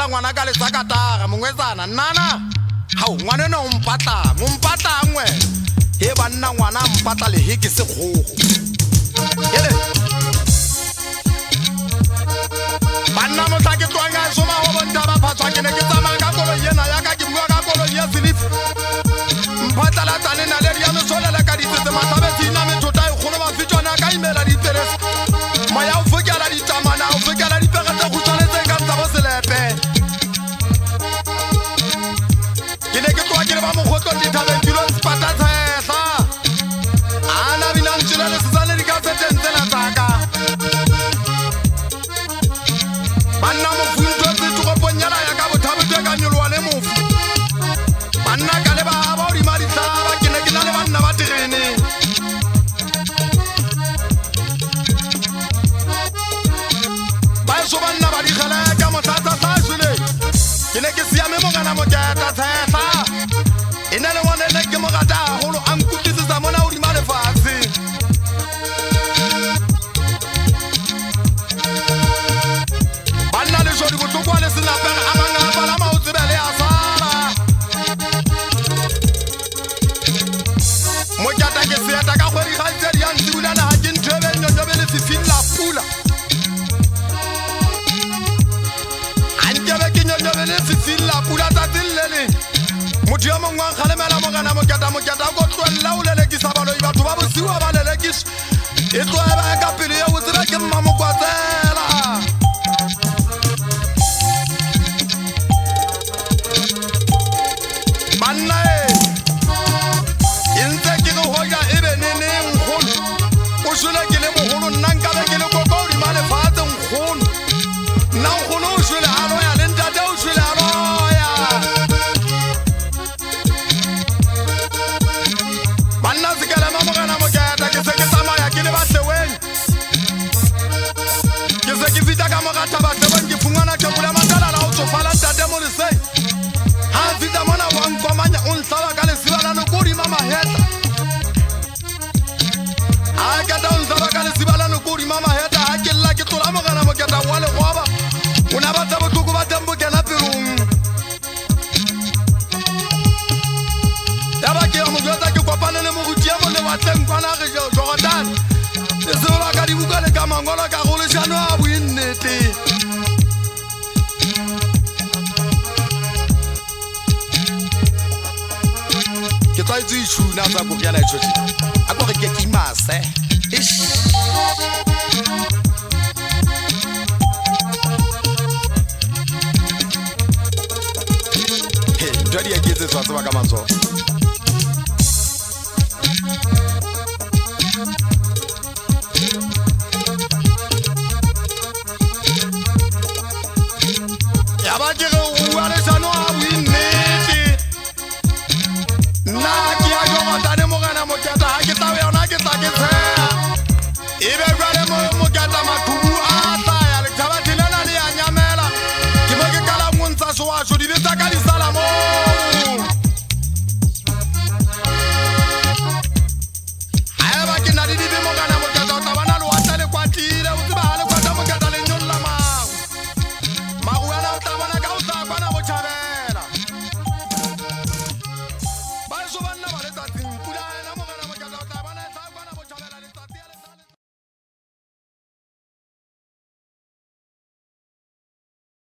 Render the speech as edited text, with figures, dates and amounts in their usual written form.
sala ngwana ka le sakatara mongwetsana nana hao ngwana no mompatla ngwe he banna ngwana mpatla le he ke se kgogo ele banna mo tla ke twanga so ma ho bonta ba phatswa ke ne ke tsamaya ka kolo yena ya ka ke bua ka kolo ya Philip mpatla la tsane na le ya no solela ka ditse matsabe tsina me tota e kgolo ba fitjona ka imela di teresa maya o fokela di tamana o fokela di pegata go tshwanetse ka tsa bo selepe ke ne ke twa ke ba mo khotlo di thabeng dilo spata tshela ana bina ntshela le setsane di ka tsetentela tsaka banna mo funto tse tlo ponyala ya ka bothabe tse ka nyolwa le mofu banna ka le ba ba o di mari tsaba ke ne ke na le banna ba terene so banna ba di khala ka motlatsa tsasule ke ne ke siame mo kana mo tata tsatsa ina le wona le ke mo gata holo an kutitsa mona o di male fatsi banna le jodi go tsokwa le sena pere amanga bala ma o tsebele ya sala mo tata ke seata ka khwedi ga tse di antibulana ha ke nthebe nyobe le fifilla pula fifilla pula tatillele motho yo mongwe wa kgalemela mogana moketa go tloella o lelekisa baloi batho ba bosiwa ba lelekisa e tloeba ka pele ya botseba ke mmamokwatsela banna e ntse ke go hoja e be neneng kgolo o shwele ke le mogolo nna nkabe ke le koko o dima lefatshe nkgolo nna nkgolo o shwele alo ya le ntate o shwele mama heta hakella ke tola mogana mo keta wa le goba una batla botloko ba tembo ke na perung ya ba ke mo jota ke kopana le mo gutia mo le watleng kwana ge Jordan e se ba ka di buka le ka mangola ka go le jano a buinnete ke tsa itse tshuna tsa go yana itse a go re ke kimase Jadi ya gitu suatu maka manso. Ya bajir